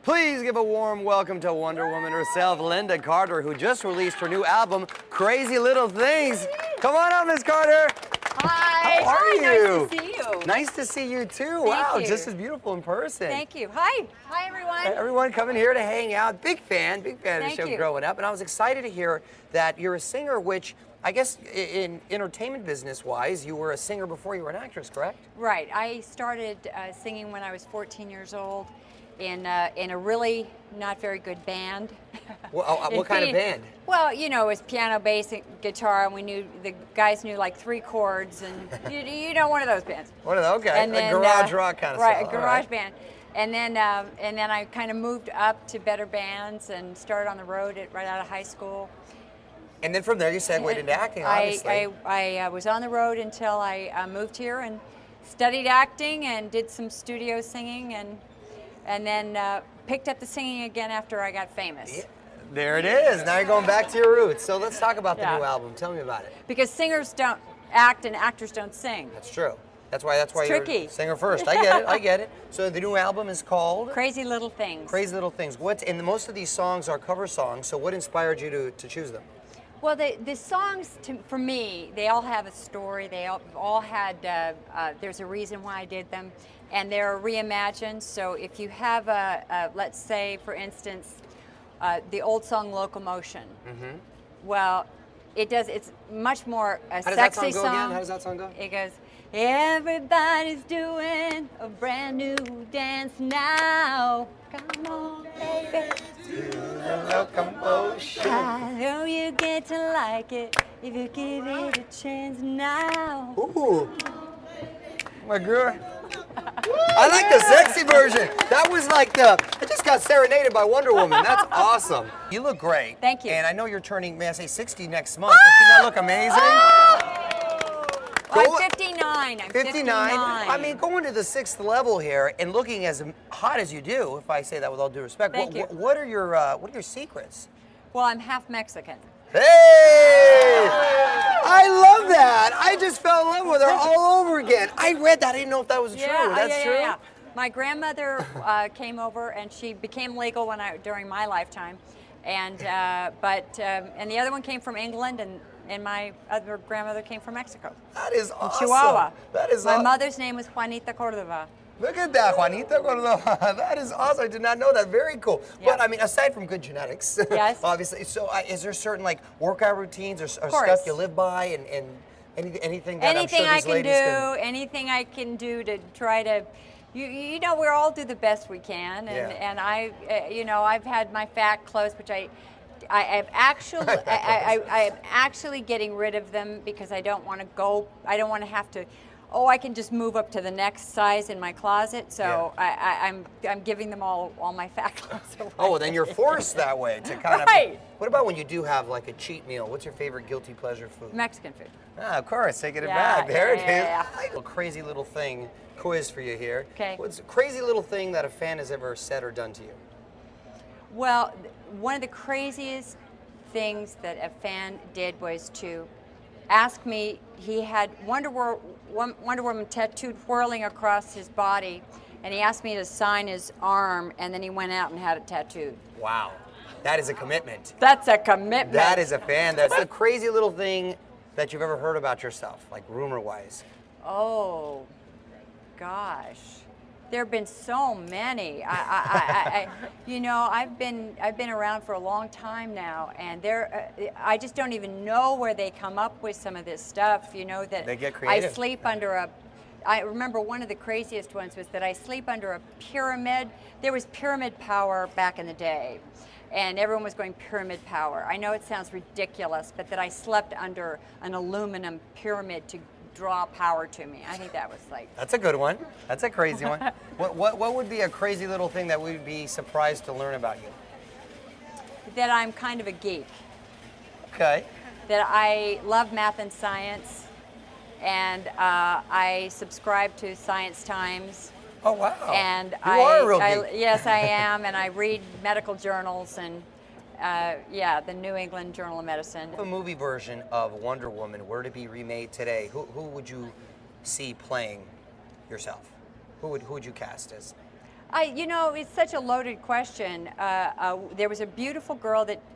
Please give a warm welcome to Wonder Woman herself, Lynda Carter, who just released her new album, Crazy Little Things. Come on up, Miss Carter. Hi. How are you? Nice to see you. Nice to see you too. Thank Wow, you. just as beautiful in person. Thank you. Hi. Hi, everyone. Everyone coming here to hang out. Big fan of the Thank show you. growing up. And I was excited to hear that you're a singer, which I guess in entertainment business-wise, you were a singer before you were an actress, correct? Right. I started singing when I was 14 years old in a really not very good band. Well, what kind of band? Well, you know, it was piano, bass, and guitar, and the guys knew like 3 chords, and you know, one of those bands. One of those, okay. And then, a garage rock kind of right, stuff. a garage band. And then I kind of moved up to better bands and started on the road right out of high school. And then from there you segued into acting, obviously. I was on the road until I moved here and studied acting and did some studio singing and then picked up the singing again after I got famous. Yeah, there it is. Now you're going back to your roots. So let's talk about the Yeah. new album. Tell me about it. Because singers don't act and actors don't sing. That's true. That's why you're tricky. singer first. I get it. I get it. So the new album is called Crazy Little Things. Crazy Little Things. And most of these songs are cover songs. So what inspired you to choose them? Well, the songs, for me, they all have a story. They all had, there's a reason why I did them. And they're reimagined. So if you have let's say, for instance, the old song Locomotion. Mm-hmm. Well, it's much more a sexy song. How does that song go? It goes, everybody's doing a brand new dance now. Come on, baby. Locomotion. I know you get to like it if you give it a chance now. Ooh. My girl. I like the sexy version. That was like I just got serenaded by Wonder Woman. That's awesome. You look great. Thank you. And I know you're turning, may I say, 60 next month. But you not look amazing? I'm 59. I'm 59. I mean, going to the 6th level here and looking as hot as you do, if I say that with all due respect. Thank you. What are your secrets? Well, I'm half Mexican. Hey! I love that. I just fell in love with her all over again. I read that. I didn't know if that was true. That's true. Yeah. My grandmother came over, and she became legal during my lifetime, and the other one came from England, and my other grandmother came from Mexico. That is awesome. Chihuahua. That is my mother's name was Juanita Cordova. Look at that, Juanita Cordova. That is awesome. I did not know that. Very cool. Yeah. But I mean, aside from good genetics, yes, obviously. So, is there certain workout routines or stuff you live by, and anything that anything I'm sure these ladies can... anything I can do to try to, you know, we all do the best we can, and I've had my fat clothes, which I am actually getting rid of them because I don't want to go. I don't want to have to. Oh, I can just move up to the next size in my closet, so yeah. I'm giving them all my fat clothes away. Oh, well, then you're forced that way to kind right. of. What about when you do have like a cheat meal? What's your favorite guilty pleasure food? Mexican food. Ah, of course, taking it Yeah, back. There it is. yeah. A crazy little thing quiz for you here. Okay. What's a crazy little thing that a fan has ever said or done to you? Well, one of the craziest things that a fan did was to ask me. He had Wonder Woman tattooed whirling across his body, and he asked me to sign his arm, and then he went out and had it tattooed. Wow, that is a commitment. That's a commitment. That is a fan. That's the crazy little thing that you've ever heard about yourself, like rumor-wise. Oh, gosh. There have been so many. You know, I've been around for a long time now, and I just don't even know where they come up with some of this stuff. You know, that they get creative. I sleep under I remember one of the craziest ones was that I sleep under a pyramid. There was pyramid power back in the day, and everyone was going pyramid power. I know it sounds ridiculous, but that I slept under an aluminum pyramid to draw power to me. I think that was like... That's a good one. That's a crazy one. What would be a crazy little thing that we'd be surprised to learn about you? That I'm kind of a geek. Okay. That I love math and science, and I subscribe to Science Times. Oh, wow. And you are a real geek. Yes, I am, and I read medical journals and the New England Journal of Medicine. If a movie version of Wonder Woman were to be remade today, who would you see playing yourself? Who would you cast as? You know, it's such a loaded question. There was a beautiful girl that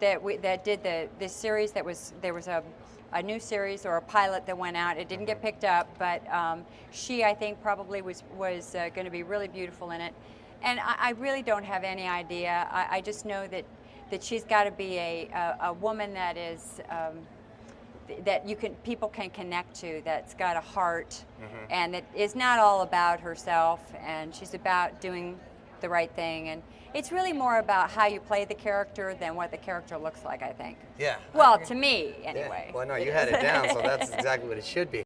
did this series. There was a new series or a pilot that went out. It didn't get picked up, but she, I think, probably was going to be really beautiful in it. And I really don't have any idea. I just know that she's got to be a woman that is. That people can connect to, that's got a heart, and that is not all about herself, and she's about doing the right thing, and it's really more about how you play the character than what the character looks like, I think. Yeah. Well, to me, anyway. Yeah. Well, no, you had it down, so that's exactly what it should be.